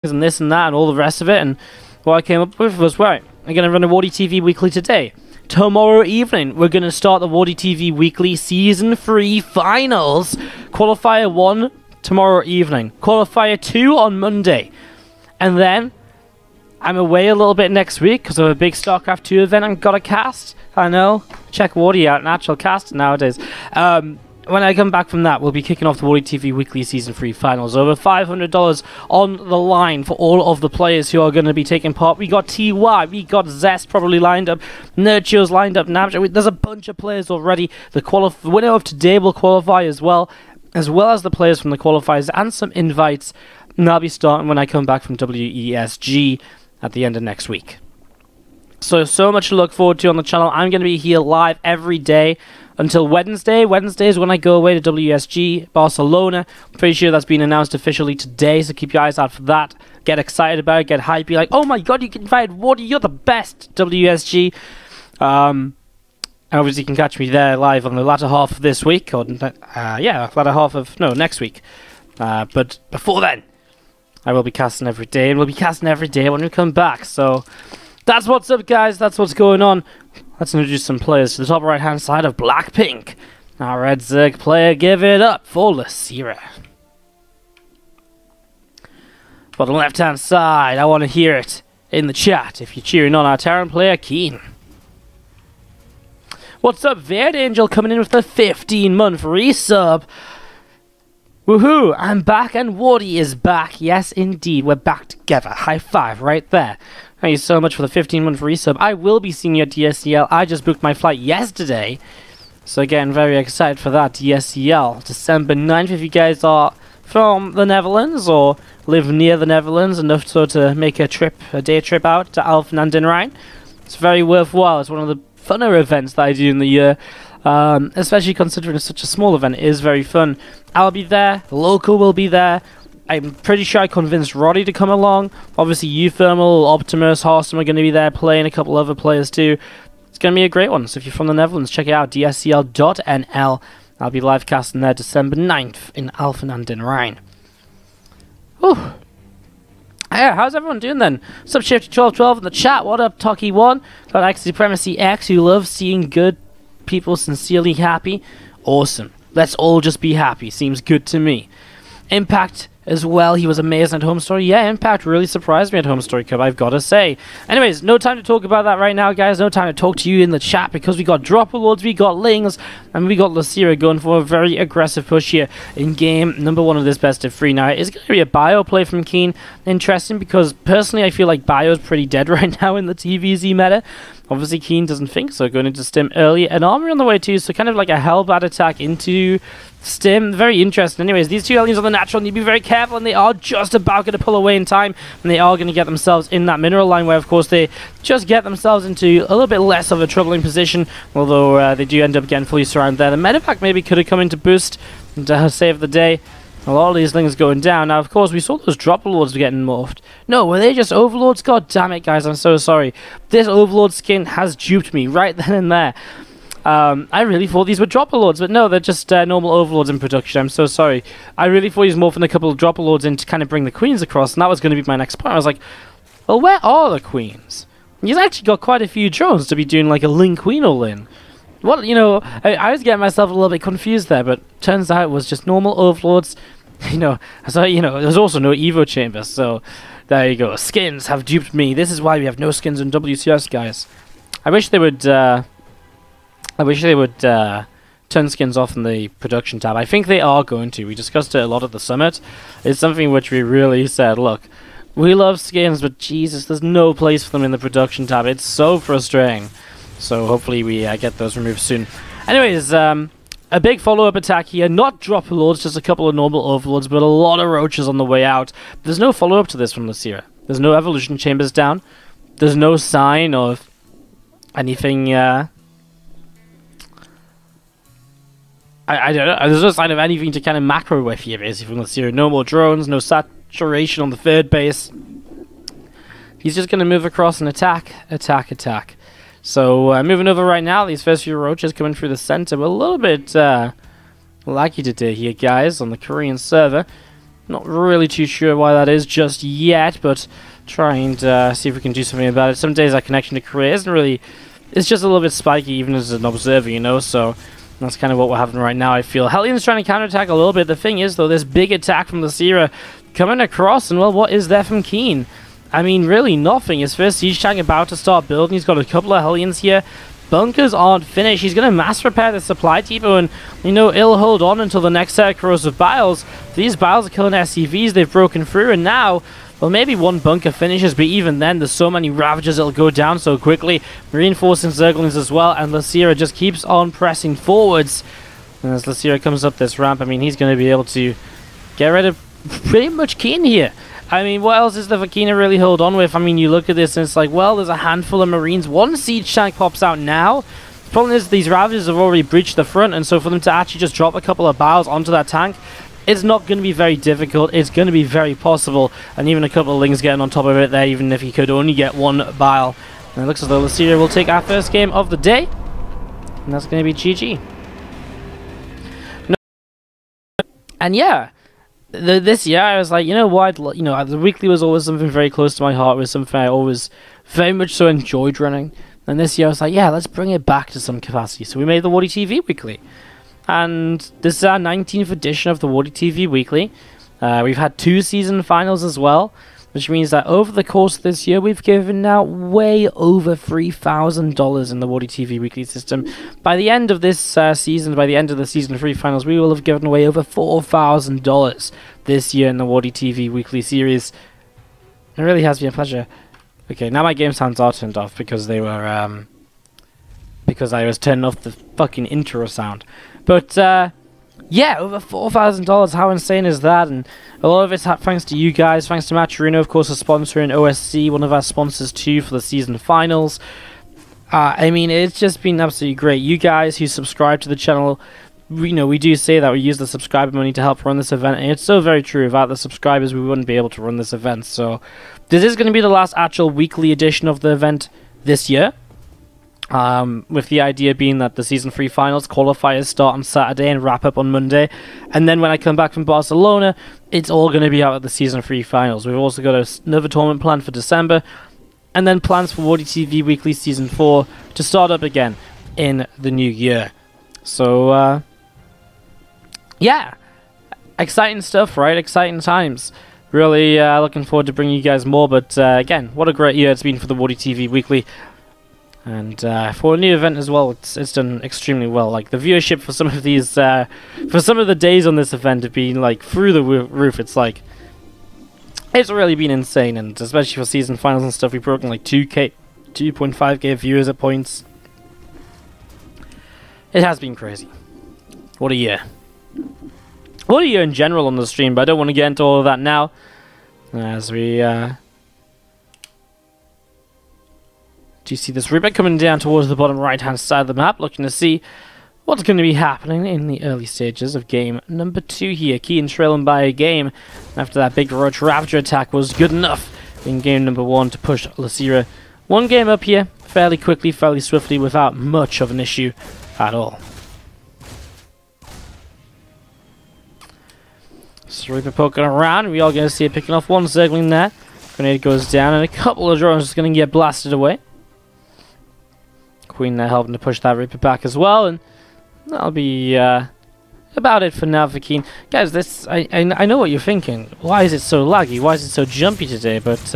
and this and that and all the rest of it. And what I came up with was, right, I'm going to run a WardiTV weekly today. Tomorrow evening, we're going to start the WardiTV weekly Season 3 finals. Qualifier 1 tomorrow evening. Qualifier 2 on Monday. And then I'm away a little bit next week because of a big StarCraft 2 event I've got to cast. I know. Check Wardy out, natural cast nowadays. When I come back from that, we'll be kicking off the WardiTV Weekly Season 3 Finals. Over $500 on the line for all of the players who are going to be taking part. We got TY, we got Zest probably lined up, Nurture's lined up, Namja. There's a bunch of players already. The winner of today will qualify as well as the players from the qualifiers and some invites. And I'll be starting when I come back from WESG at the end of next week. So much to look forward to on the channel. I'm going to be here live every day until Wednesday. Wednesday is when I go away to WSG Barcelona. I'm pretty sure that's been announced officially today, so keep your eyes out for that. Get excited about it, get hyped, be like, oh my god, you can fight Wardy, you're the best, WSG. And obviously you can catch me there live on the latter half of this week, or latter half of, no, next week. But before then, I will be casting every day, and we'll be casting every day when we come back, so that's what's up, guys, that's what's going on. Let's introduce some players to the top right-hand side of Blackpink. Our Red Zerg player, give it up for Losira. Bottom left-hand side, I want to hear it in the chat if you're cheering on our Terran player, KeeN. What's up, Verde Angel coming in with the 15-month resub. Woohoo, I'm back and Wardy is back. Yes, indeed, we're back together. High five right there. Thank you so much for the 15-month resub. I will be seeing you at DSCL. I just booked my flight yesterday. So again, very excited for that. DSCL, December 9th. If you guys are from the Netherlands or live near the Netherlands enough so to make a day trip out to Alphen aan den Rijn, it's very worthwhile. It's one of the funner events that I do in the year. Especially considering it's such a small event. It is very fun. I'll be there. Local will be there. I'm pretty sure I convinced Roddy to come along. Obviously, Uthermal, Optimus, Harston are going to be there playing, a couple other players too. It's going to be a great one. So if you're from the Netherlands, check it out, dscl.nl. I'll be live casting there December 9th in Alphen aan den Rijn. Whew. Yeah, how's everyone doing then? What's up, Shifty1212 in the chat? What up, Tocky1? Got X Supremacy X, who loves seeing good people sincerely happy. Awesome. Let's all just be happy. Seems good to me. Impact as well, he was amazing at Home Story. Yeah, Impact really surprised me at Home Story Cup, I've got to say. Anyways, no time to talk about that right now, guys. No time to talk to you in the chat because we got Dropper Lords, we got Lings, and we got Losira going for a very aggressive push here in game number 1 of this best of 3. Now, it's going to be a bio play from KeeN. Interesting because personally I feel like bio is pretty dead right now in the TvZ meta. Obviously, KeeN doesn't think so, going into Stim early. An armor on the way too, so kind of like a Hellbat attack into Stim. Very interesting. Anyways, these two aliens on the natural need to be very careful, and they are just about going to pull away in time, and they are going to get themselves in that mineral line where, of course, they just get themselves into a little bit less of a troubling position, although they do end up getting fully surrounded there. The medevac maybe could have come in to boost and to save the day. A lot of these things going down. Now, of course, we saw those Dropper Lords getting morphed. No, were they just Overlords? God damn it, guys, I'm so sorry. This Overlord skin has duped me right then and there. I really thought these were Dropper Lords, but no, they're just normal Overlords in production. I'm so sorry. I really thought he was morphing a couple of Dropper Lords in to kind of bring the Queens across, and that was going to be my next point. I was like, well, where are the Queens? He's actually got quite a few drones to be doing like a Ling Queen all-in. What, you know, I was getting myself a little bit confused there, but turns out it was just normal Overlords. There's also no Evo Chamber, so there you go. Skins have duped me. This is why we have no skins in WCS, guys. I wish they would turn skins off in the production tab. I think they are going to. We discussed it a lot at the summit. It's something which we really said, look, we love skins, but Jesus, there's no place for them in the production tab. It's so frustrating. So hopefully we get those removed soon. Anyways, a big follow-up attack here. Not Dropper Lords, just a couple of normal Overlords, but a lot of Roaches on the way out. There's no follow-up to this from Losira. There's no Evolution Chambers down. There's no sign of anything, I don't know. There's no sign of anything to kind of macro with here, basically, from Losira. No more drones, no saturation on the third base. He's just going to move across and attack. So, moving over right now, these first few Roaches coming through the center. We're a little bit laggy today here, guys, on the Korean server. Not really too sure why that is just yet, but try and see if we can do something about it. Some days our connection to Korea isn't really... It's just a little bit spiky even as an observer, you know, so that's kind of what we're having right now, I feel. Hellions trying to counterattack a little bit. The thing is, though, this big attack from Losira coming across, and, well, what is there from KeeN? I mean, really nothing. His first siege tank about to start building. He's got a couple of Hellions here. Bunkers aren't finished. He's going to mass repair the supply depot, and, you know, he'll hold on until the next set of corrosive biles. These biles are killing SCVs. They've broken through, and now... Well, maybe one bunker finishes, but even then, there's so many Ravagers it'll go down so quickly. Reinforcing Zerglings as well, and Losira just keeps on pressing forwards. And as Losira comes up this ramp, I mean, he's going to be able to get rid of pretty much KeeN here. I mean, what else is there for KeeN to really hold on with? I mean, you look at this and it's like, well, there's a handful of Marines. One siege tank pops out now. The problem is these Ravagers have already breached the front, and so for them to actually just drop a couple of biles onto that tank, it's not going to be very difficult. It's going to be very possible. And even a couple of Lings getting on top of it there, even if he could only get one bile. And it looks as though Losira will take our first game of the day. And that's going to be GG. No. And yeah, this year I was like, you know what? You know, the weekly was always something very close to my heart. It was something I always very much so enjoyed running. And this year I was like, yeah, let's bring it back to some capacity. So we made the WardiTV weekly. And this is our 19th edition of the WardiTV Weekly. We've had 2 season finals as well, which means that over the course of this year, we've given out way over $3,000 in the WardiTV Weekly system. By the end of this season, by the end of the season 3 finals, we will have given away over $4,000 this year in the WardiTV Weekly series. It really has been a pleasure. Okay, now my game sounds are turned off because they were, because I was turning off the fucking intro sound. But, yeah, over $4,000, how insane is that? And a lot of it's thanks to you guys, thanks to Maturino, of course, for sponsoring OSC, one of our sponsors too, for the season finals. I mean, it's just been absolutely great. You guys who subscribe to the channel, we do say that we use the subscriber money to help run this event, and it's so very true. Without the subscribers, we wouldn't be able to run this event. So, this is going to be the last actual weekly edition of the event this year. With the idea being that the Season 3 finals qualifiers start on Saturday and wrap up on Monday. And then when I come back from Barcelona, it's all going to be out at the Season 3 finals. We've also got another tournament planned for December. And then plans for WardiTV Weekly Season 4 to start up again in the new year. So, yeah. Exciting stuff, right? Exciting times. Really looking forward to bringing you guys more. But, again, what a great year it's been for the WardiTV Weekly. And for a new event as well, it's done extremely well. Like the viewership for some of these, for some of the days on this event have been like through the roof. It's like, it's really been insane, and especially for season finals and stuff, we've broken like 2.5k viewers at points. It has been crazy. What a year! What a year in general on the stream, but I don't want to get into all of that now, as we. Do you see this Reaper coming down towards the bottom right-hand side of the map, looking to see what's going to be happening in the early stages of game number 2 here. KeeN trailing by a game after that big Roach Ravager attack was good enough in game number 1 to push Losira 1 game up here fairly quickly, fairly swiftly, without much of an issue at all. So Reaper poking around, we are going to see it picking off one Zergling there. Grenade goes down, and a couple of drones are going to get blasted away. Queen there helping to push that Reaper back as well, and that'll be about it for now for KeeN. Guys, this I know what you're thinking. Why is it so laggy? Why is it so jumpy today? But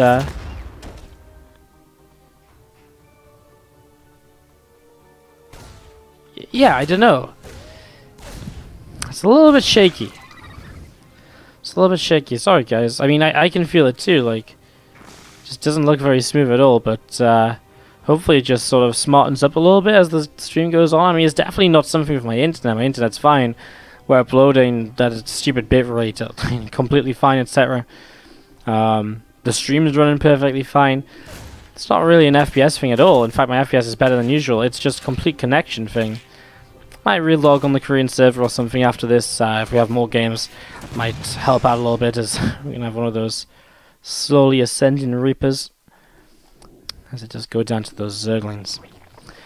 yeah, I don't know. It's a little bit shaky. It's a little bit shaky. Sorry, guys. I mean, I can feel it too. Like, it just doesn't look very smooth at all. But hopefully it just sort of smartens up a little bit as the stream goes on. I mean, it's definitely not something with my internet. My internet's fine. We're uploading that stupid bitrate, completely fine, etc. The stream's running perfectly fine. It's not really an FPS thing at all. In fact, my FPS is better than usual. It's just a complete connection thing. Might relog on the Korean server or something after this. If we have more games, might help out a little bit, as we're going to have one of those slowly ascending Reapers. As it does go down to those Zerglings.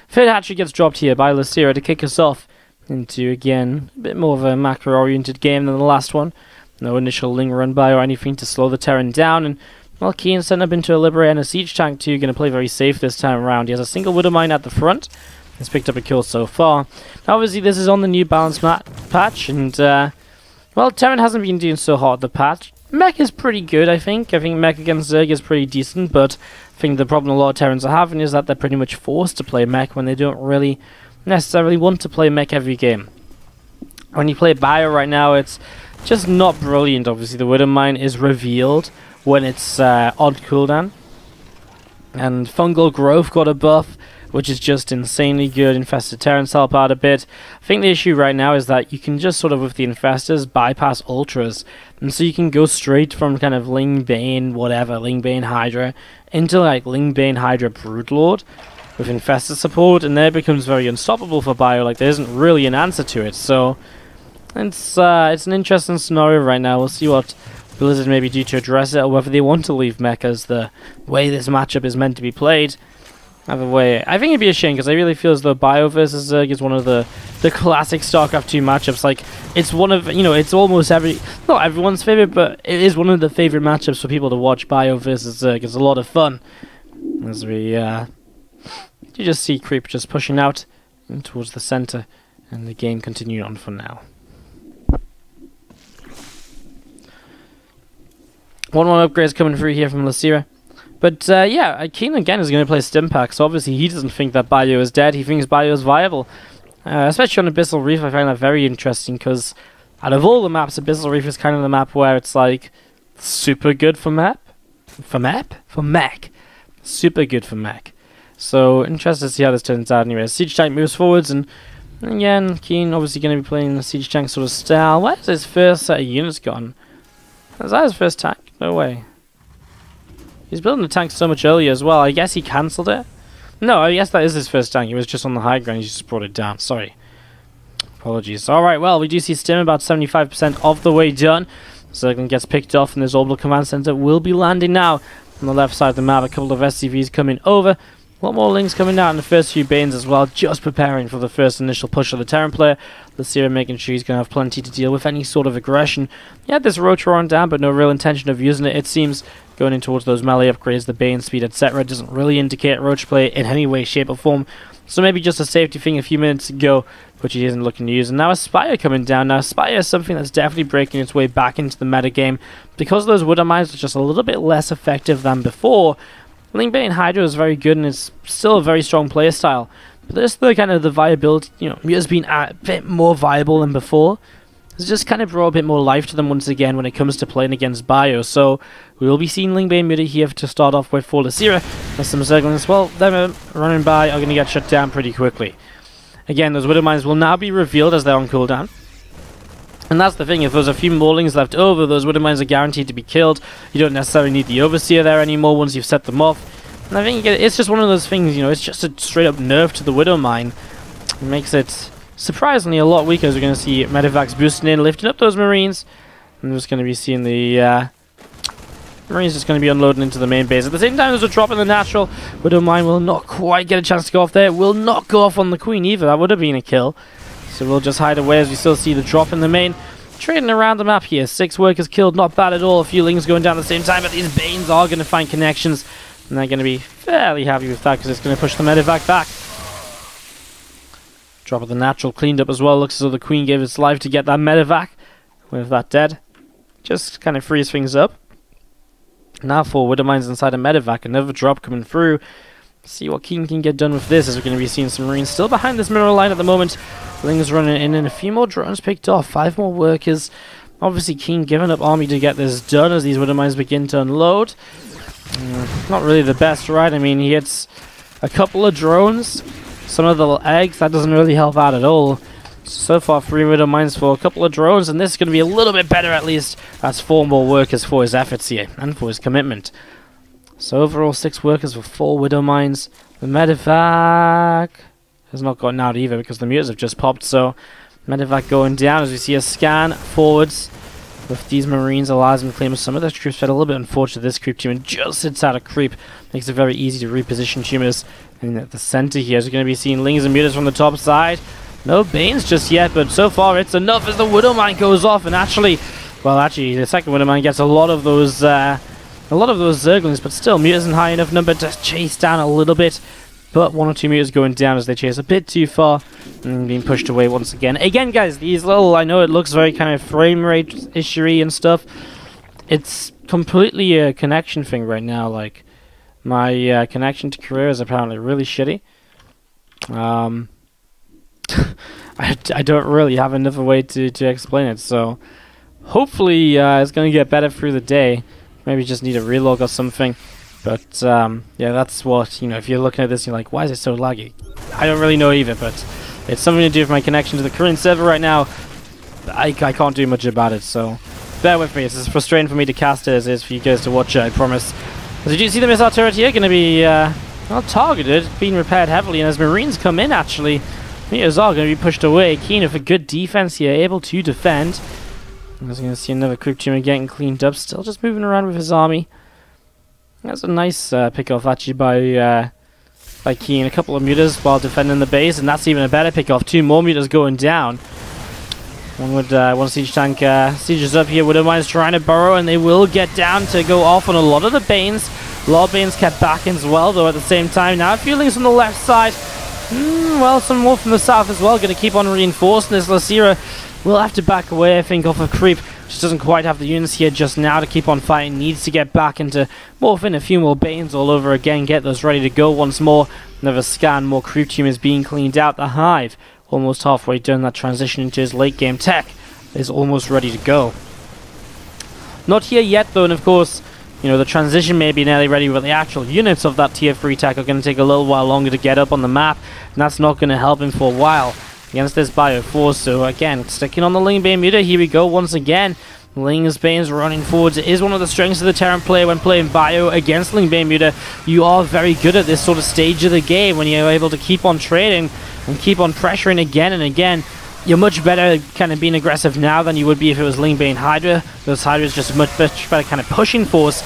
Third hatchery gets dropped here by Losira to kick us off into, again, a bit more of a macro-oriented game than the last one. No initial Ling run by or anything to slow the Terran down, and well, KeeN sent up into a Liberator and a Siege Tank too, going to play very safe this time around. He has a single Widow Mine at the front. He's picked up a kill so far. Now, obviously, this is on the new balance patch, and well, Terran hasn't been doing so hot at the patch. Mech is pretty good, I think. I think Mech against Zerg is pretty decent, but I think the problem a lot of Terrans are having is that they're pretty much forced to play Mech when they don't really necessarily want to play Mech every game. When you play Bio right now, it's just not brilliant. Obviously, the Widow Mine is revealed when it's on cooldown. And Fungal Growth got a buff, which is just insanely good. Infested Terrans help out a bit. I think the issue right now is that you can just sort of, with the Infestors, bypass Ultras. And so you can go straight from kind of Ling Bane, whatever, Ling Bane Hydra, into like Ling Bane Hydra Broodlord with Infestor support, and there it becomes very unstoppable for Bio. Like, there isn't really an answer to it. So it's an interesting scenario right now. We'll see what Blizzard maybe do to address it, or whether they want to leave Mech as the way this matchup is meant to be played. Either way, I think it'd be a shame, because I really feel as though Bio versus Zerg is one of the classic StarCraft 2 matchups. Like, it's one of, you know, it's almost not everyone's favorite, but it is one of the favorite matchups for people to watch. Bio versus Zerg. It's a lot of fun. As we, you just see Creep just pushing out towards the center, and the game continuing on for now. 1-1 upgrades coming through here from Losira. But yeah, KeeN again is going to play Stimpak, so obviously he doesn't think that Bio is dead. He thinks Bio is viable. Especially on Abyssal Reef, I find that very interesting, because out of all the maps, Abyssal Reef is kind of the map where it's like super good for mech. Super good for mech. So interested to see how this turns out anyway. Siege Tank moves forwards, and again, KeeN obviously going to be playing the Siege Tank sort of style. Where's his first set of units gone? Is that his first tank? No way. He's building the tank so much earlier as well. I guess he cancelled it. No, I guess that is his first tank. He was just on the high ground. He just brought it down. Sorry. Apologies. Alright, well, we do see Stim about 75% of the way done. Zerglin gets picked off, and this Orbital Command Center will be landing now. On the left side of the map, a couple of SCVs coming over. A lot more Lings coming out in the first few Banes as well, just preparing for the first initial push of the Terran player. Losira making sure he's going to have plenty to deal with any sort of aggression. He had this Rotoron down, but no real intention of using it, it seems. Going in towards those melee upgrades, the Bane speed, etc. doesn't really indicate Roach play in any way, shape, or form. So maybe just a safety thing a few minutes ago, which he isn't looking to use. And now Aspire coming down. Now Aspire is something that's definitely breaking its way back into the metagame. Because those Widow Mines are just a little bit less effective than before, Ling Bane Hydra is very good, and it's still a very strong playstyle. But there's the kind of the viability, you know, Muta's been a bit more viable than before. It's just kind of brought a bit more life to them once again when it comes to playing against Bio. So we will be seeing Ling Bane Muta here to start off with for Losira. There's some Zerglings, well, them running by are going to get shut down pretty quickly. Again, those Widow Mines will now be revealed as they're on cooldown. And that's the thing, if there's a few more Lings left over, those Widow Mines are guaranteed to be killed. You don't necessarily need the Overseer there anymore once you've set them off. And I think it's just one of those things, you know, it's just a straight up nerf to the Widow Mine. It makes it surprisingly a lot weaker, as we're going to see Medivacs boosting in, lifting up those Marines. I'm just going to be seeing the Marines just going to be unloading into the main base. At the same time, there's a drop in the natural. Widow Mine will not quite get a chance to go off there. Will not go off on the Queen either. That would have been a kill. So we'll just hide away as we still see the drop in the main. Trading around the map here. 6 workers killed, not bad at all. A few Lings going down at the same time, but these Banes are going to find connections. And they're going to be fairly happy with that, because it's going to push the Medivac back. Drop of the natural cleaned up as well. Looks as though the Queen gave its life to get that Medivac. With that dead, just kind of frees things up. Now 4 Widow Mines inside a Medivac. Another drop coming through. See what KeeN can get done with this, as we're going to be seeing some Marines still behind this mineral line at the moment. Lings running in, and a few more drones picked off. 5 more workers. Obviously KeeN giving up army to get this done as these Widow Mines begin to unload. Not really the best, right? I mean, he hits a couple of drones. Some of the little eggs, that doesn't really help out at all. So far, 3 Widow Mines for a couple of drones, and this is going to be a little bit better at least. That's 4 more workers for his efforts here, and for his commitment. So overall, 6 workers for 4 Widow Mines. The Medivac has not gotten out either, because the Mutas have just popped, so Medivac going down as we see a scan forwards. With these Marines allows him to claim some of those troops, but a little bit unfortunate this creep team, and just sits out a creep. Makes it very easy to reposition tumors. And at the center here, we're going to be seeing Lings and Mutas from the top side. No Banes just yet, but so far it's enough as the Widow Mine goes off, and actually Well, actually, the second Widowmine gets a lot of those Zerglings, but still, Mute isn't high enough number to chase down a little bit. But 1 or 2 meters going down as they chase a bit too far and being pushed away once again. Again, guys, these little, I know it looks very kind of frame rate issue-y and stuff. It's completely a connection thing right now. Like, my connection to Korea is apparently really shitty. I don't really have another way to explain it, so hopefully it's going to get better through the day. Maybe just need a relog or something. But yeah, that's what, you know, if you're looking at this, you're like, why is it so laggy? I don't really know either, but it's something to do with my connection to the Korean server right now. I can't do much about it, so bear with me. It's as frustrating for me to cast it as it is for you guys to watch it, I promise. As you do see the missile turret here, going to be well targeted, being repaired heavily, and as Marines come in, actually, meters are going to be pushed away. KeeN with a good defense here, able to defend. I'm going to see another creep team getting cleaned up, still just moving around with his army. That's a nice pick-off actually by KeeN. A couple of meters while defending the base, and that's even a better pick-off. 2 more meters going down. One siege tank sieges up here. Widowmine's trying to burrow, and they will get down to go off on a lot of the Banes. A lot of Banes kept back as well, though, at the same time. Now, feelings on the left side. Well, some more from the south as well. Going to keep on reinforcing this. Losira will have to back away, I think, off a creep. Just doesn't quite have the units here just now to keep on fighting. Needs to get back into morph in a few more Banes all over again. Get those ready to go once more. Another scan. More creep team is being cleaned out. The Hive, almost halfway done that transition into his late game tech, is almost ready to go. Not here yet though, and of course, you know, the transition may be nearly ready, but the actual units of that tier 3 tech are going to take a little while longer to get up on the map, and that's not going to help him for a while against this Bio Force. So again, sticking on the Ling Bane meter, here we go once again. Ling's Bane's running forwards. It is one of the strengths of the Terran player when playing Bio against Ling Bane meter. You are very good at this sort of stage of the game when you're able to keep on trading and keep on pressuring again and again. You're much better kind of being aggressive now than you would be if it was Ling Bane Hydra. Those Hydra's just much better kind of pushing force.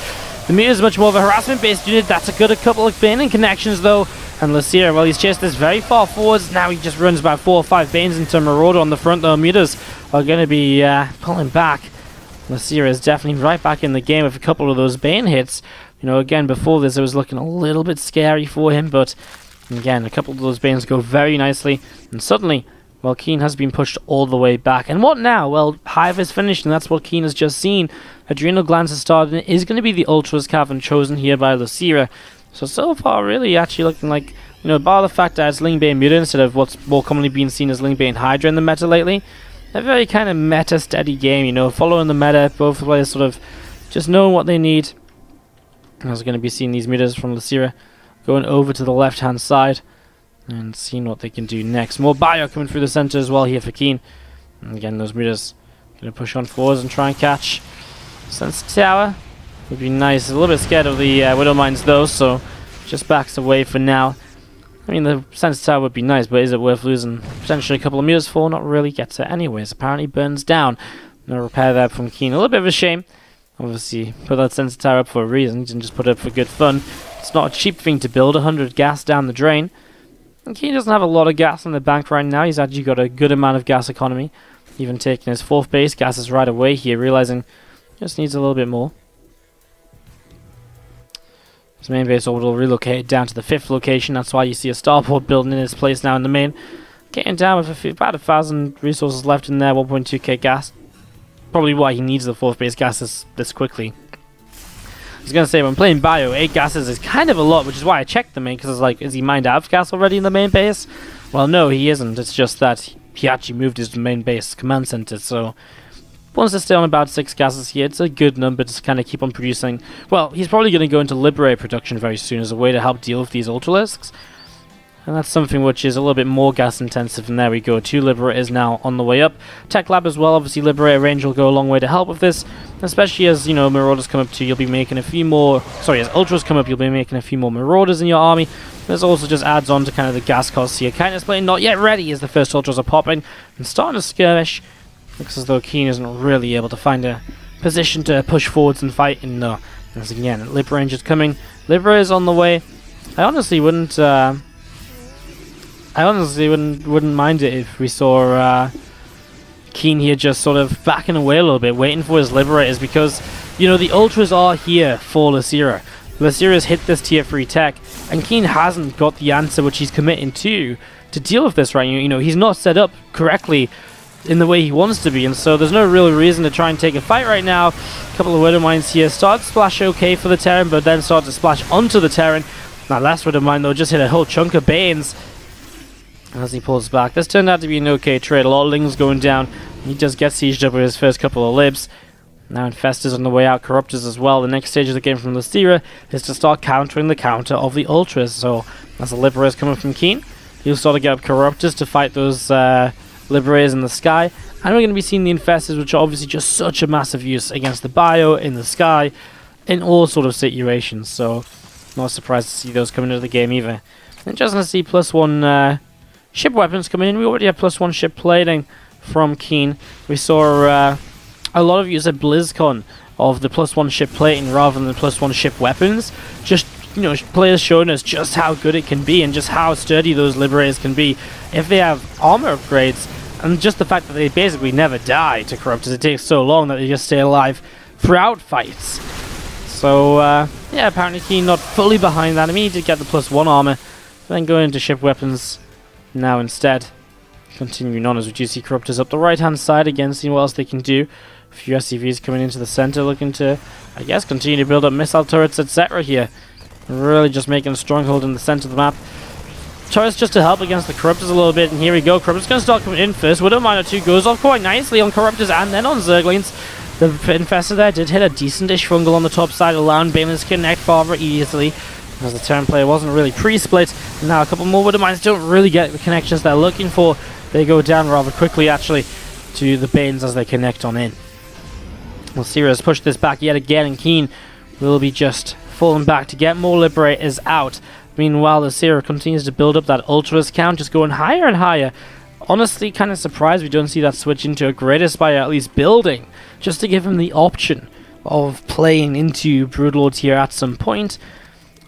The meter is much more of a harassment-based unit. That's a good couple of Bane connections though. And Losira, well, he's chased this very far forwards. Now he just runs about 4 or 5 Banes into Marauder on the front though. Meters are going to be pulling back. Losira is definitely right back in the game with a couple of those Bane hits. You know, again, before this it was looking a little bit scary for him, but again, a couple of those Banes go very nicely. And suddenly, well, KeeN has been pushed all the way back. And what now? Well, Hive is finished, and that's what KeeN has just seen. Adrenal Glands has started, and it is going to be the Ultras Cavern chosen here by Losira. So far, really actually looking like, you know, bar the fact that it's Ling Bane Muta instead of what's more commonly being seen as Ling Bane Hydra in the meta lately. A very kind of meta steady game, you know, following the meta, both players sort of just knowing what they need. I was going to be seeing these meters from Losira going over to the left hand side and seeing what they can do next. More Bio coming through the center as well here for KeeN. And again, those meters going to push on forwards and try and catch Sense Tower. Would be nice. A little bit scared of the Widowmines though, so just backs away for now. I mean, the Sense Tower would be nice, but is it worth losing potentially a couple of meters for? Not really. Gets it anyways. Apparently burns down. No repair there from KeeN. A little bit of a shame. Obviously, put that Sense Tower up for a reason. He didn't just put it up for good fun. It's not a cheap thing to build. 100 gas down the drain. And KeeN doesn't have a lot of gas in the bank right now. He's actually got a good amount of gas economy. Even taking his 4th base gases right away here, realizing he just needs a little bit more. His main base orbital relocated down to the 5th location. That's why you see a starport building in its place now in the main. Getting down with about 1,000 resources left in there, 1.2k gas. Probably why he needs the 4th base gases this quickly. I was going to say, when playing Bio, 8 gases is kind of a lot, which is why I checked the main, because I was like, is he mined out of gas already in the main base? Well, no, he isn't. It's just that he actually moved his main base command center, so wants to stay on about 6 gases here. It's a good number to kind of keep on producing. Well, he's probably going to go into Liberate production very soon as a way to help deal with these Ultralisks. And that's something which is a little bit more gas intensive, and there we go. 2 Liberators now on the way up. Tech Lab as well, obviously Liberator range will go a long way to help with this, especially as, you know, Marauders come up too. You'll be making a few more, as Ultras come up, you'll be making a few more Marauders in your army. This also just adds on to kind of the gas costs here. Kindness Plane not yet ready as the first Ultras are popping and starting to skirmish. Looks as though KeeN isn't really able to find a position to push forwards and fight. And no, as again, Lib range is coming. Libra is on the way. I honestly wouldn't wouldn't mind it if we saw KeeN here just sort of backing away a little bit, waiting for his Liberators, because, you know, the Ultras are here for Losira. Losira's hit this tier 3 tech, and KeeN hasn't got the answer which he's committing to deal with this right. You know, he's not set up correctly in the way he wants to be, and so there's no real reason to try and take a fight right now. A couple of Widow Mines here. Start to splash okay for the Terran, but then start to splash onto the Terran. That last Widow Mine, though, just hit a whole chunk of Banes as he pulls back. This turned out to be an okay trade. A lot of Lings going down. He does get sieged up with his first couple of Libs. Now Infestors on the way out, Corruptors as well. The next stage of the game from Losira is to start countering the counter of the Ultras. So as the Liberators coming from KeeN, he'll start to get up Corruptors to fight those Liberators in the sky, and we're going to be seeing the Infestors, which are obviously just such a massive use against the Bio, in the sky, in all sort of situations, so not surprised to see those coming into the game either. And just going to see +1 ship weapons coming in. We already have +1 ship plating from KeeN. We saw a lot of use at BlizzCon of the +1 ship plating rather than the +1 ship weapons. Just, you know, players showing us just how good it can be and just how sturdy those Liberators can be if they have armor upgrades. And just the fact that they basically never die to Corruptors, it takes so long that they just stay alive throughout fights. So, yeah, apparently KeeN not fully behind that. I mean, he did get the +1 armor, then going into ship weapons now instead. Continuing on as we do see Corruptors up the right-hand side again, seeing what else they can do. A few SCVs coming into the center, looking to, I guess, continue to build up missile turrets, etc. here. Really just making a stronghold in the center of the map. Turrets just to help against the Corruptors a little bit, and here we go. Corruptors going to start coming in first. Widow Miner 2 goes off quite nicely on Corruptors and then on Zerglings. The Infestor there did hit a decent-ish fungal on the top side, allowing Balins to connect farther easily, as the Terran player wasn't really pre-split. Now a couple more Widow Mines don't really get the connections they're looking for. They go down rather quickly, actually, to the Banes as they connect on in. Losira has pushed this back yet again, and KeeN will be just falling back to get more Liberators out. Meanwhile, Losira continues to build up that Ultras count, just going higher and higher. Honestly, kind of surprised we don't see that switch into a Greater Spire, at least building, just to give him the option of playing into Broodlords here at some point.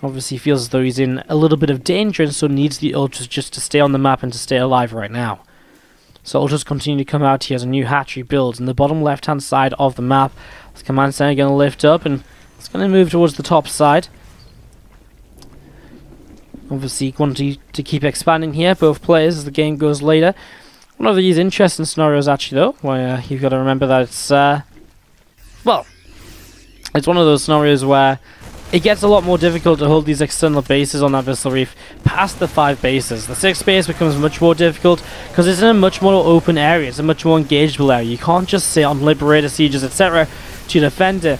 Obviously feels as though he's in a little bit of danger, and so needs the Ultras just to stay on the map and to stay alive right now. So Ultras continue to come out here as a new hatchery builds in the bottom left-hand side of the map. This command center going to lift up, and it's going to move towards the top side. Obviously wanting to keep expanding here, both players, as the game goes later. One of these interesting scenarios, actually, though, where you've got to remember that it's, well, it's one of those scenarios where it gets a lot more difficult to hold these external bases on that Visceral Reef past the 5 bases. The 6th base becomes much more difficult because it's in a much more open area. It's a much more engageable area. You can't just sit on Liberator sieges, etc. to defend it.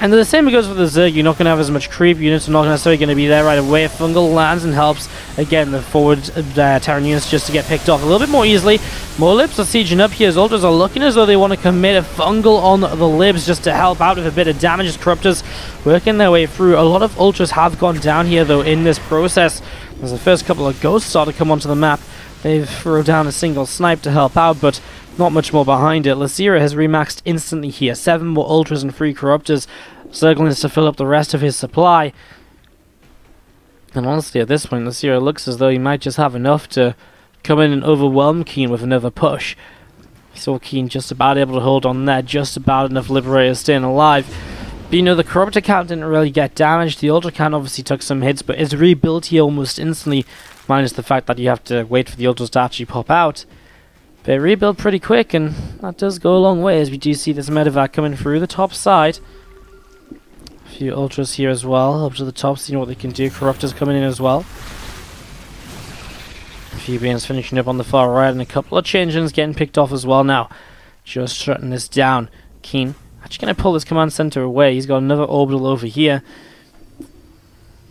And the same goes for the Zerg. You're not going to have as much creep. Units are not necessarily going to be there right away. If Fungal lands and helps, again, the forward Terran units just to get picked off a little bit more easily. More Libs are sieging up here. Ultras are looking as though they want to commit a Fungal on the Libs just to help out with a bit of damage as Corruptors working their way through. A lot of Ultras have gone down here, though, in this process. As the first couple of Ghosts start to come onto the map, they've thrown down a single snipe to help out, but not much more behind it. Losira has remaxed instantly here. 7 more Ultras and 3 Corruptors. Zerglings to fill up the rest of his supply. And honestly, at this point, Losira looks as though he might just have enough to come in and overwhelm KeeN with another push. We saw KeeN just about able to hold on there, just about enough Liberators staying alive. But you know, the Corruptor count didn't really get damaged. The Ultra count obviously took some hits, but it's rebuilt here almost instantly, minus the fact that you have to wait for the Ultras to actually pop out. They rebuild pretty quick, and that does go a long way, as we do see this medevac coming through the top side. A few Ultras here as well, up to the top, seeing what they can do. Corruptors coming in as well. A few beings finishing up on the far right, and a couple of changelings getting picked off as well now. Just shutting this down. KeeN actually going to pull this command center away. He's got another orbital over here.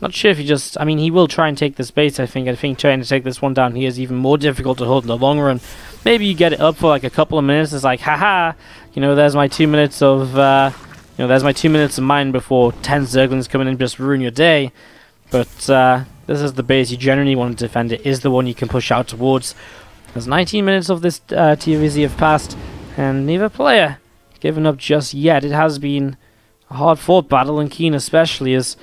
Not sure if he just... I mean, he will try and take this base, I think. I think trying to take this one down here is even more difficult to hold in the long run. Maybe you get it up for like a couple of minutes. It's like, haha, you know, there's my 2 minutes of... there's my 2 minutes of mine before 10 Zerglings come in and just ruin your day. But this is the base you generally want to defend. It is the one you can push out towards. There's 19 minutes of this TvZ have passed, and neither player given up just yet. It has been a hard-fought battle, and KeeN especially is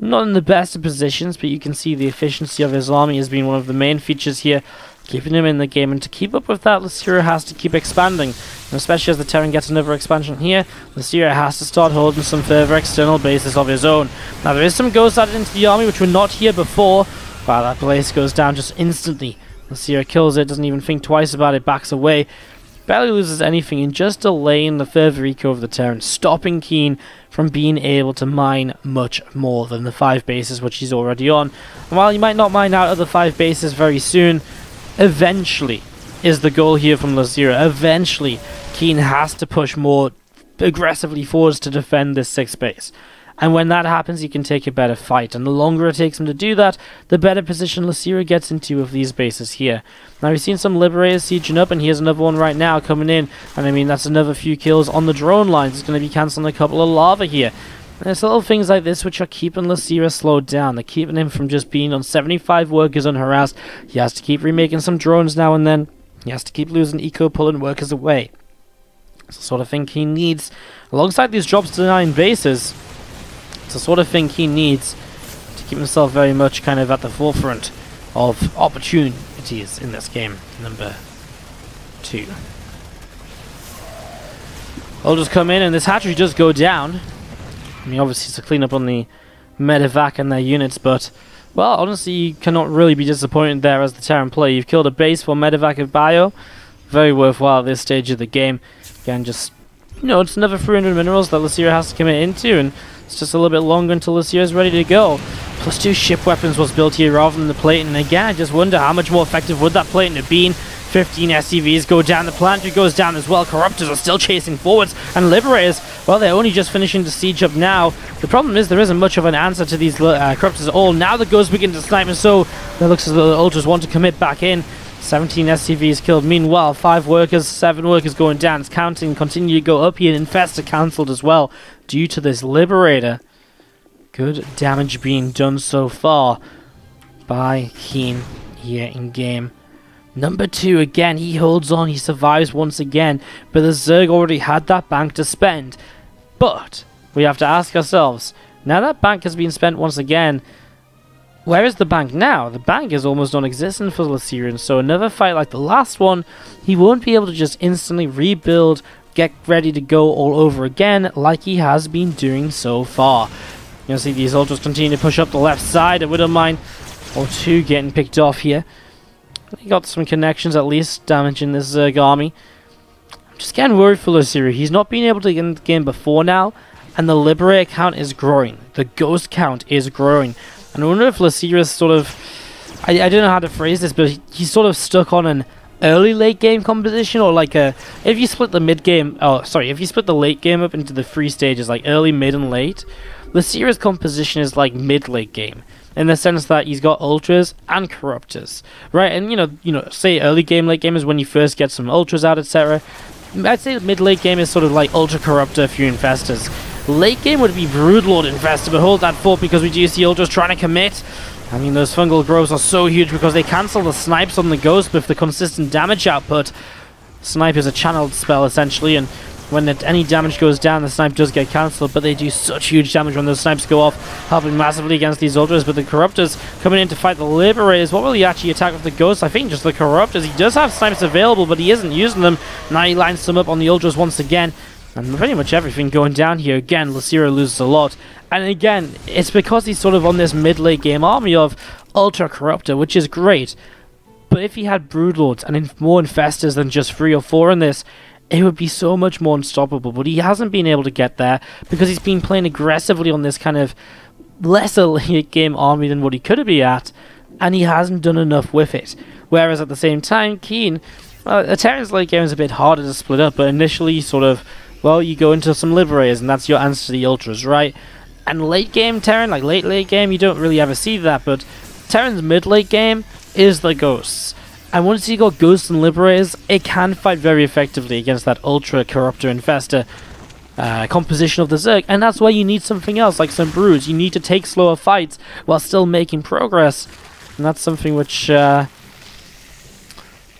not in the best of positions, but you can see the efficiency of his army has been one of the main features here. keeping him in the game. And to keep up with that, Losira has to keep expanding. And especially as the Terran gets another expansion here, Losira has to start holding some further external bases of his own. Now there is some ghosts added into the army which were not here before. Wow, that base goes down just instantly. Losira kills it, doesn't even think twice about it, backs away. Barely loses anything in just delaying the further eco of the Terran, stopping KeeN from being able to mine much more than the 5 bases which he's already on. And while he might not mine out of the 5 bases very soon, eventually is the goal here from Losira. Eventually, KeeN has to push more aggressively forwards to defend this 6th base. And when that happens, he can take a better fight. And the longer it takes him to do that, the better position Losira gets into with these bases here. Now, we've seen some Liberators sieging up, and here's another one right now coming in. And I mean, that's another few kills on the drone lines. It's going to be cancelling a couple of lava here. And there's little things like this which are keeping Losira slowed down. They're keeping him from just being on 75 workers unharassed. He has to keep remaking some drones now and then. He has to keep losing eco, pulling workers away. It's the sort of thing he needs. Alongside these drops to 9 bases, it's the sort of thing he needs to keep himself very much kind of at the forefront of opportunities in this game. Number 2. I'll just come in, and this hatchery does go down. I mean, obviously it's a cleanup on the medevac and their units, but, well, honestly, you cannot really be disappointed there as the Terran player. You've killed a base for medevac and bio. Very worthwhile at this stage of the game. Again, just, you know, it's another 300 minerals that Losira has to commit into, and it's just a little bit longer until Losira is ready to go. +2 ship weapons was built here rather than the plating. And again, I just wonder how much more effective would that plating have been. 15 SCVs go down. The planetary goes down as well. Corruptors are still chasing forwards. And Liberators, well, they're only just finishing the siege up now. The problem is there isn't much of an answer to these Corruptors at all. Now the ghosts begin to snipe, and so it looks as though the Ultras want to commit back in. 17 SCVs killed. Meanwhile, 5 workers, 7 workers going down. It's counting, continue to go up here. Infestor cancelled as well due to this Liberator. Good damage being done so far by KeeN here in game. Number 2, again, he holds on, he survives once again, but the Zerg already had that bank to spend. But we have to ask ourselves, now that bank has been spent once again, where is the bank now? The bank is almost non-existent for Losira, and so another fight like the last one, he won't be able to just instantly rebuild, get ready to go all over again like he has been doing so far. You'll see these Ultras continue to push up the left side. I wouldn't mind or 2 getting picked off here. He got some connections at least, damaging this Zerg army. I'm just getting worried for Losira. He's not been able to get in the game before now, and the Liberator count is growing. The Ghost count is growing. And I wonder if Losira is sort of, I don't know how to phrase this, but he's sort of stuck on an early late game composition, or like a, if you split the mid game, if you split the late game up into the 3 stages, like early, mid, and late, Losira's composition is like mid-late game, in the sense that he's got Ultras and Corruptors, right? And you know, say early game, late game is when you first get some Ultras out, etc. I'd say mid-late game is sort of like Ultra Corruptor, a few Infestors. Late game would be Broodlord Infestor, but hold that thought because we do see Ultras trying to commit. I mean, those fungal growths are so huge because they cancel the snipes on the Ghost with the consistent damage output. Snipe is a channeled spell essentially, and when any damage goes down, the snipe does get cancelled, but they do such huge damage when those snipes go off, helping massively against these Ultras. But the Corruptors coming in to fight the Liberators. What will he actually attack with the Ghosts? I think just the Corruptors. He does have snipes available, but he isn't using them. Now he lines them up on the Ultras once again. And pretty much everything going down here. Again, Losira loses a lot. And again, it's because he's sort of on this mid-late game army of Ultra Corruptor, which is great. But if he had Broodlords and more Infestors than just 3 or 4 in this, it would be so much more unstoppable. But he hasn't been able to get there because he's been playing aggressively on this kind of lesser late game army than what he could be at, and he hasn't done enough with it. Whereas at the same time, KeeN, the Terran's late game is a bit harder to split up, but initially sort of, well, you go into some Liberators and that's your answer to the Ultras, right? And late game Terran, like late game, you don't really ever see that, but Terran's mid-late game is the Ghosts. And once you got Ghosts and Liberators, it can fight very effectively against that Ultra Corruptor Infestor composition of the Zerg. And that's why you need something else, like some Broods. You need to take slower fights while still making progress. And that's something which again,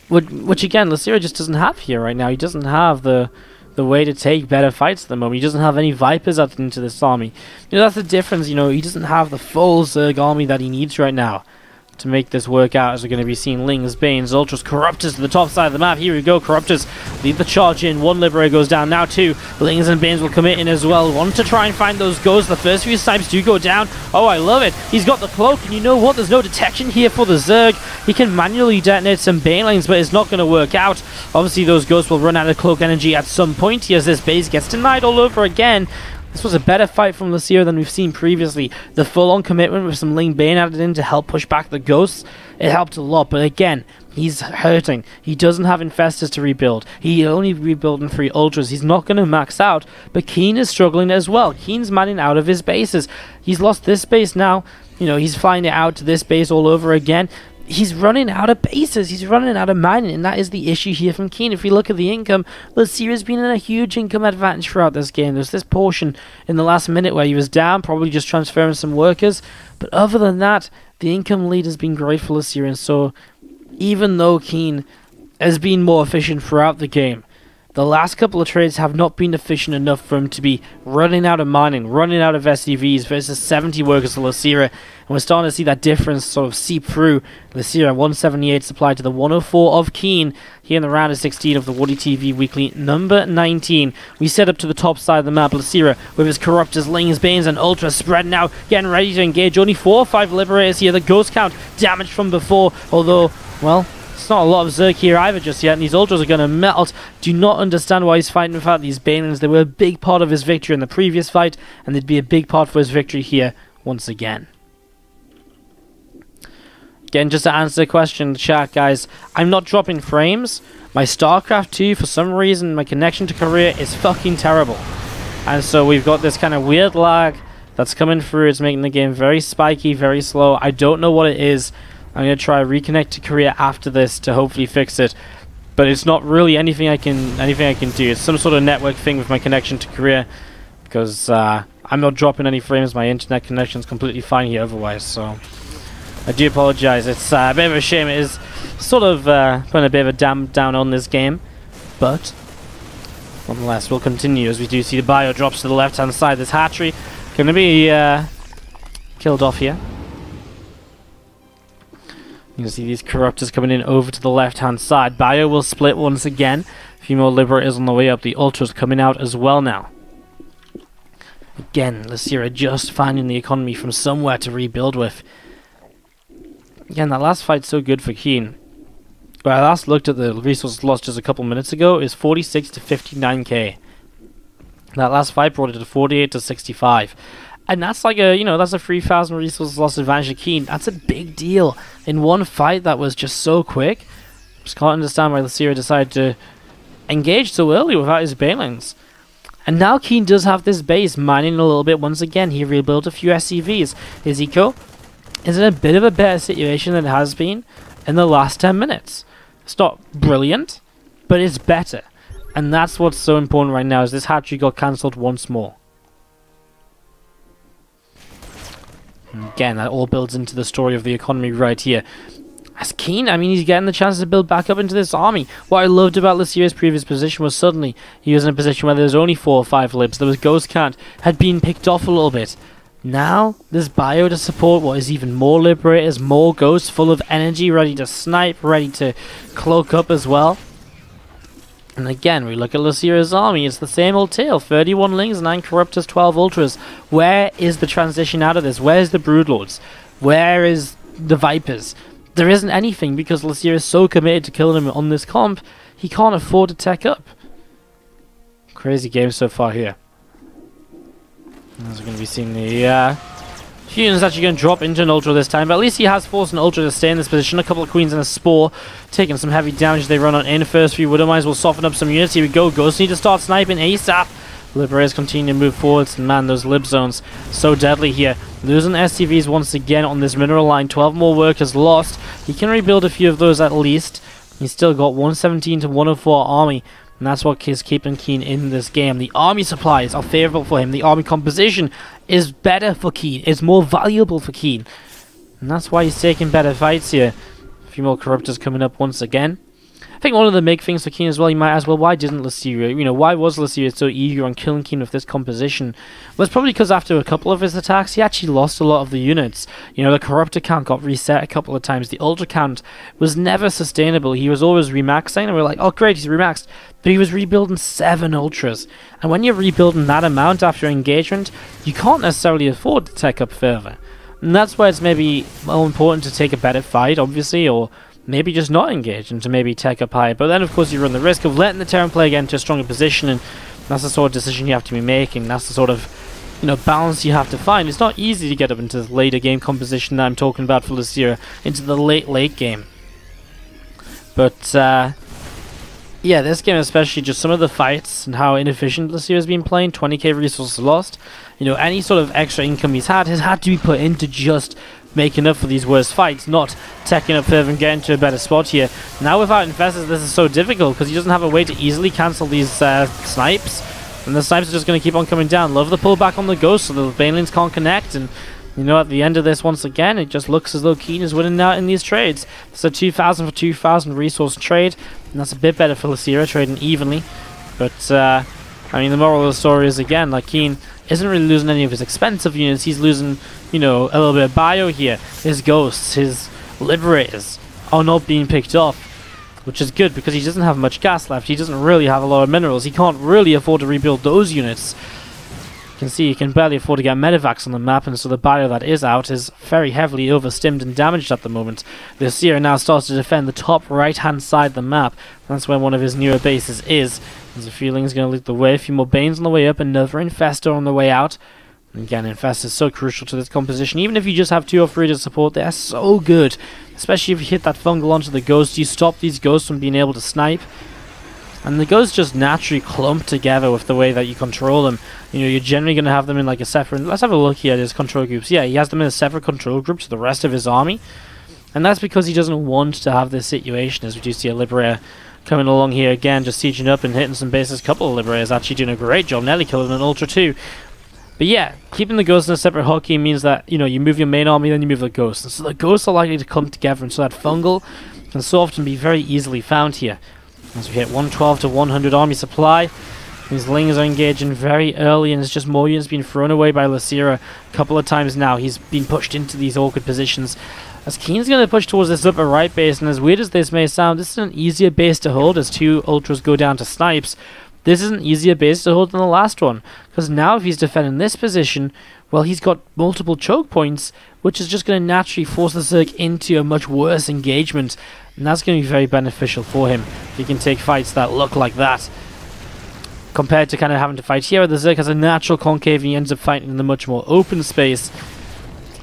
Losira just doesn't have here right now. He doesn't have the way to take better fights at the moment. He doesn't have any Vipers added into this army. You know, that's the difference, you know, he doesn't have the full Zerg army that he needs right now to make this work out, as we're going to be seeing Lings, Banes, Ultras, Corruptors to the top side of the map. Here we go, Corruptors lead the charge in. One Liberator goes down, now two. Lings and Banes will commit in as well. Want to try and find those ghosts. The first few snipes do go down. Oh, I love it. He's got the cloak, and you know what? There's no detection here for the Zerg. He can manually detonate some Banelings, but it's not going to work out. Obviously, those ghosts will run out of cloak energy at some point here as this base gets denied all over again. This was a better fight from Losira than we've seen previously. The full-on commitment with some Ling Bane added in to help push back the ghosts, it helped a lot. But again, he's hurting. He doesn't have Infestors to rebuild. He only rebuilding 3 Ultras. He's not going to max out. But KeeN is struggling as well. KeeN's manning out of his bases. He's lost this base now. You know, he's flying it out to this base all over again. He's running out of bases. He's running out of mining, and that is the issue here from KeeN. If we look at the income, Losira's been in a huge income advantage throughout this game. There's this portion in the last minute where he was down, probably just transferring some workers. But other than that, the income lead has been great for Losira. And so, even though KeeN has been more efficient throughout the game, the last couple of trades have not been efficient enough for him to be running out of mining, running out of SCVs versus 70 workers to Losira. And we're starting to see that difference sort of seep through. Losira 178 supplied to the 104 of KeeN here in the round of 16 of the WardiTV weekly number 19. We set up to the top side of the map. Losira with his Corruptors, Lings, Banes, and Ultras spreading out, getting ready to engage. Only 4 or 5 Liberators here. The ghost count damaged from before, although, well, it's not a lot of Zerg here either just yet, and these Ultras are going to melt. Do not understand why he's fighting without these Banelings. They were a big part of his victory in the previous fight, and they'd be a big part for his victory here once again. Again, just to answer the question in the chat, guys, I'm not dropping frames. My StarCraft 2, for some reason, my connection to Korea is fucking terrible. And so we've got this kind of weird lag that's coming through. It's making the game very spiky, very slow. I don't know what it is. I'm going to try to reconnect to Korea after this to hopefully fix it. But it's not really anything I can do. It's some sort of network thing with my connection to Korea, because I'm not dropping any frames. My internet connection's completely fine here otherwise, so I do apologize. It's a bit of a shame. It is sort of putting a bit of a damp down on this game, but nonetheless, we'll continue as we do see the bio drops to the left-hand side. This hatchery going to be killed off here. You can see these Corruptors coming in over to the left-hand side. Bio will split once again. A few more Liberators on the way up. The Ultras coming out as well now. Again, Losira just finding the economy from somewhere to rebuild with. Again, that last fight's so good for KeeN. When I last looked at the resources lost just a couple minutes ago, is 46 to 59k. That last fight brought it to 48 to 65. And that's like a, that's a 3,000 resources lost advantage of KeeN. That's a big deal in one fight that was just so quick. Just can't understand why Losira decided to engage so early without his Banelings. And now KeeN does have this base mining a little bit once again. He rebuilt a few SCVs. His eco is in a bit of a better situation than it has been in the last 10 minutes. It's not brilliant, but it's better. And that's what's so important right now, is this hatchery got cancelled once more. Again, that all builds into the story of the economy right here. As KeeN, I mean, he's getting the chance to build back up into this army. What I loved about Losira's previous position was suddenly he was in a position where there was only 4 or 5 libs. There was ghost count, had been picked off a little bit. Now, there's bio to support what is even more Liberators, more ghosts full of energy, ready to snipe, ready to cloak up as well. And again, we look at Losira's army, it's the same old tale. 31 Lings, 9 Corruptors, 12 Ultras. Where is the transition out of this? Where's the Broodlords? Where is the Vipers? There isn't anything, because Losira is so committed to killing him on this comp, he can't afford to tech up. Crazy game so far here. As we're going to be seeing the KeeN is actually going to drop into an Ultra this time, but at least he has forced an Ultra to stay in this position. A couple of Queens and a Spore, taking some heavy damage as they run on in. First few Widowmines will soften up some units. Here we go. Ghosts need to start sniping ASAP. Liberators continue to move forwards, and man, those lib zones, so deadly here. Losing SCVs once again on this mineral line. 12 more workers lost. He can rebuild a few of those at least. He's still got 117 to 104 army. And that's what is keeping KeeN in this game. The army supplies are favourable for him. The army composition is better for KeeN. It's more valuable for KeeN. And that's why he's taking better fights here. A few more Corruptors coming up once again. I think one of the big things for KeeN as well, you might ask, well, why didn't Losira, you know, why was Losira so eager on killing KeeN with this composition? Well, it's probably because after a couple of his attacks, he actually lost a lot of the units. You know, the Corruptor count got reset a couple of times. The Ultra count was never sustainable. He was always remaxing, and we're like, oh great, he's remaxed. But he was rebuilding 7 Ultras. And when you're rebuilding that amount after engagement, you can't necessarily afford to tech up further. And that's why it's maybe more important to take a better fight, obviously, or maybe just not engage and to maybe tech up higher. But then, of course, you run the risk of letting the Terran player get into a stronger position, and that's the sort of decision you have to be making. That's the sort of, you know, balance you have to find. It's not easy to get up into the later game composition that I'm talking about for Losira, into the late game. But, yeah, this game especially, just some of the fights and how inefficient Losira's been playing, 20k resources lost. You know, any sort of extra income he's had has had to be put into just making up for these worst fights, not teching up further and getting to a better spot here. Now without Infestors, this is so difficult because he doesn't have a way to easily cancel these snipes, and the snipes are just going to keep on coming down. Love the pullback on the Ghost so the Banelings can't connect, and you know, at the end of this, once again, it just looks as though KeeN is winning out in these trades. It's a 2,000 for 2,000 resource trade, and that's a bit better for Losira, trading evenly. But, I mean, the moral of the story is, again, like, KeeN isn't really losing any of his expensive units. He's losing, you know, a little bit of bio here. His Ghosts, his Liberators are not being picked off, which is good because he doesn't have much gas left. He doesn't really have a lot of minerals. He can't really afford to rebuild those units. You can see he can barely afford to get medevacs on the map, and so the bio that is out is very heavily overstimmed and damaged at the moment. Losira now starts to defend the top right-hand side of the map. That's where one of his newer bases is. There's a feeling he's going to lead the way. A few more Banes on the way up, another Infestor on the way out. And again, Infestor is so crucial to this composition. Even if you just have 2 or 3 to support, they're so good. Especially if you hit that fungal onto the Ghost, you stop these Ghosts from being able to snipe. And the Ghosts just naturally clump together with the way that you control them. You know, you're generally going to have them in like a separate... Let's have a look here at his control groups. Yeah, he has them in a separate control group to the rest of his army. And that's because he doesn't want to have this situation, as we do see a Liberator coming along here again, just sieging up and hitting some bases. A couple of Liberators actually doing a great job, nearly killing an Ultra too. But yeah, keeping the Ghosts in a separate hotkey means that, you know, you move your main army, then you move the Ghosts. And so the Ghosts are likely to come together, and so that fungal can so often be very easily found here. As we hit 112 to 100 army supply, these Lings are engaging very early, and there's just more units being thrown away by Losira a couple of times now. He's been pushed into these awkward positions. As KeeN's going to push towards this upper right base, and as weird as this may sound, this is an easier base to hold as 2 Ultras go down to snipes. This is an easier base to hold than the last one, because now if he's defending this position, well, he's got multiple choke points, which is just going to naturally force the Zerg into a much worse engagement, and that's going to be very beneficial for him. He can take fights that look like that, compared to kind of having to fight here, where the Zerg has a natural concave and he ends up fighting in the much more open space.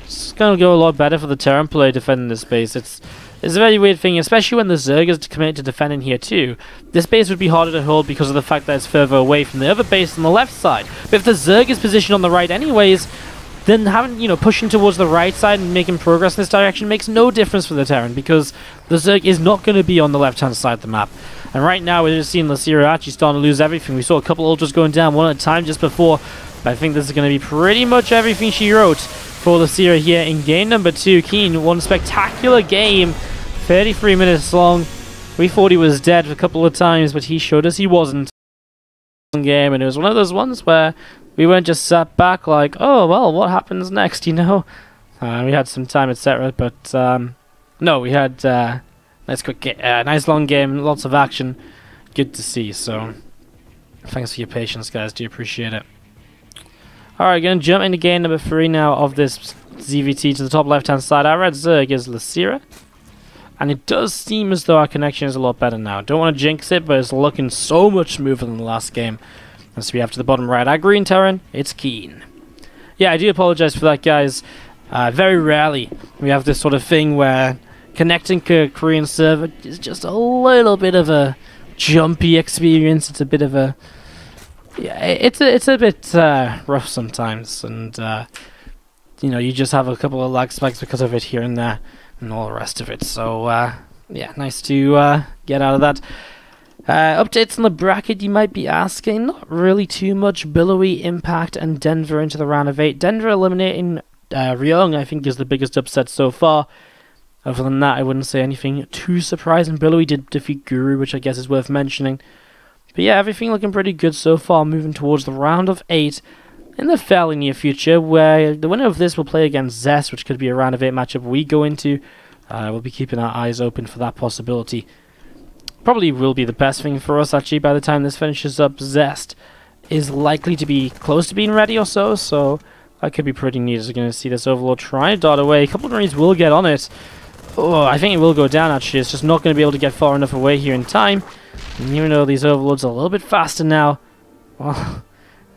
It's going to go a lot better for the Terran player defending this space. It's a very weird thing, especially when the Zerg is committed to defending here too. This base would be harder to hold because of the fact that it's further away from the other base on the left side. But if the Zerg is positioned on the right anyways, then having, you know, pushing towards the right side and making progress in this direction makes no difference for the Terran, because the Zerg is not going to be on the left-hand side of the map. And right now we're just seeing Losira actually starting to lose everything. We saw a couple Ultras going down one at a time just before, but I think this is going to be pretty much everything she wrote for Losira here in game number 2. KeeN, one spectacular game, 33 minutes long. We thought he was dead a couple of times, but he showed us he wasn't. Game, and it was one of those ones where we weren't just sat back like, oh well, what happens next, you know? We had some time, etc., but no, we had nice long game, lots of action, good to see. So thanks for your patience, guys, do appreciate it. Alright, gonna jump into game number 3 now of this ZVT. To the top left hand side, our red Zerg is Losira. And it does seem as though our connection is a lot better now. Don't want to jinx it, but it's looking so much smoother than the last game. As we have to the bottom right, our green Terran, it's KeeN. Yeah, I do apologize for that, guys. Very rarely we have this sort of thing where connecting to a Korean server is just a little bit of a jumpy experience. It's a bit of a... yeah, it's a bit rough sometimes. And, you know, you just have a couple of lag spikes because of it here and there, and all the rest of it. So yeah, nice to get out of that. Updates on the bracket, you might be asking. Not really too much. Billowy, Impact, and Denver into the round of 8. Denver eliminating Ryong, I think, is the biggest upset so far. Other than that, I wouldn't say anything too surprising. Billowy did defeat Guru, which I guess is worth mentioning. But yeah, everything looking pretty good so far, moving towards the round of 8 in the fairly near future, where the winner of this will play against Zest, which could be a round of 8 matchup we go into. We'll be keeping our eyes open for that possibility. Probably will be the best thing for us, actually, by the time this finishes up. Zest is likely to be close to being ready or so that could be pretty neat as we're going to see this Overlord try to dart away. A couple of Marines will get on it. Oh, I think it will go down, actually. It's just not going to be able to get far enough away here in time. And even though these Overlords are a little bit faster now, well,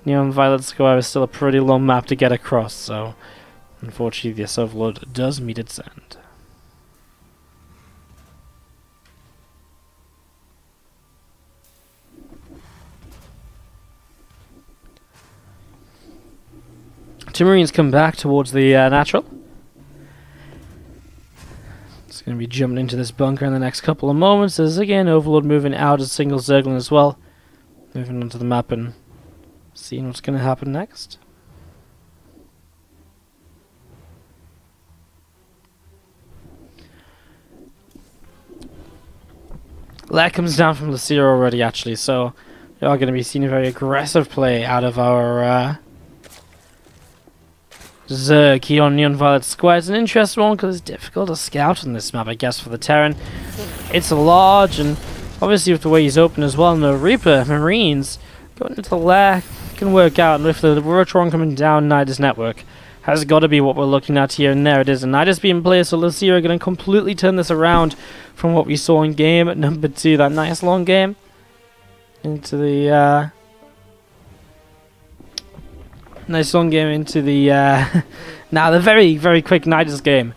Neon Violet Square is still a pretty long map to get across, so unfortunately this Overlord does meet its end. Two Marines come back towards the natural. It's going to be jumping into this bunker in the next couple of moments. There's again Overlord moving out as single Zerglin as well. Moving onto the map and seeing what's going to happen next. That comes down from Losira already, actually, so we are going to be seeing a very aggressive play out of our Zerg on Neon Violet Square. It's an interesting one because it's difficult to scout on this map, I guess, for the Terran. It's large, and obviously with the way he's open as well, and the Reaper Marines going into the lair can work out, and with the Rotron coming down, Nidus Network has got to be what we're looking at here, and there it is. And Nidus being played, so Losira going to completely turn this around from what we saw in game number 2, that nice long game, into the nice long game into the now the very, very quick Nidus game.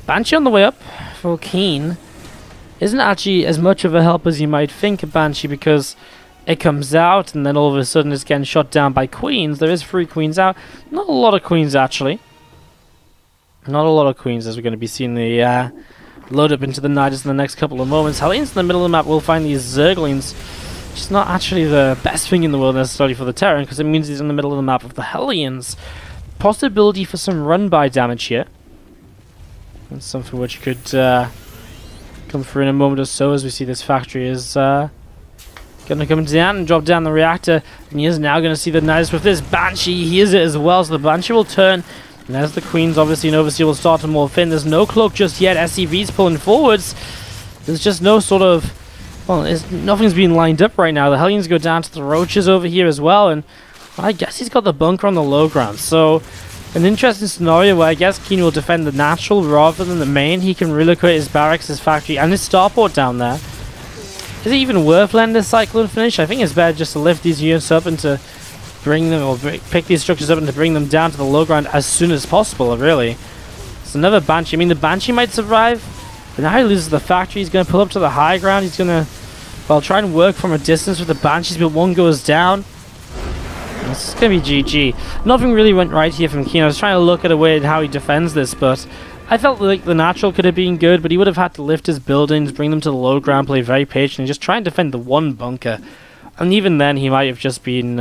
Banshee on the way up for KeeN isn't actually as much of a help as you might think of Banshee, because it comes out and then all of a sudden it's getting shot down by Queens. There is 3 Queens out. Not a lot of Queens, actually. Not a lot of Queens, as we're going to be seeing the load up into the Nidus in the next couple of moments. Hellions in the middle of the map will find these Zerglings. Which is not actually the best thing in the world necessarily for the Terran, because it means he's in the middle of the map of the Hellions. Possibility for some run-by damage here. That's something which could come through in a moment or so, as we see this factory is going to come down and drop down the reactor. And he is now going to see the Nidus with this Banshee. He hears it as well, so the Banshee will turn. And as the Queens, obviously, and Overseer will start to morph in. There's no cloak just yet. SCV's pulling forwards. There's just no sort of... Well, nothing's being lined up right now. The Hellions go down to the Roaches over here as well, and I guess he's got the bunker on the low ground. So, an interesting scenario where I guess KeeN will defend the natural rather than the main. He can relocate his barracks, his factory, and his starport down there. Is it even worth letting this Cyclone finish? I think it's better just to lift these units up and to bring them, or pick these structures up and to bring them down to the low ground as soon as possible, really. It's another Banshee. I mean, the Banshee might survive. But now he loses the factory. He's going to pull up to the high ground. He's going to, well, try and work from a distance with the Banshees, but one goes down. This is going to be GG. Nothing really went right here from KeeN. I was trying to look at a way at how he defends this, but I felt like the natural could have been good, but he would have had to lift his buildings, bring them to the low ground, play very patient, and just try and defend the one bunker. And even then, he might have just been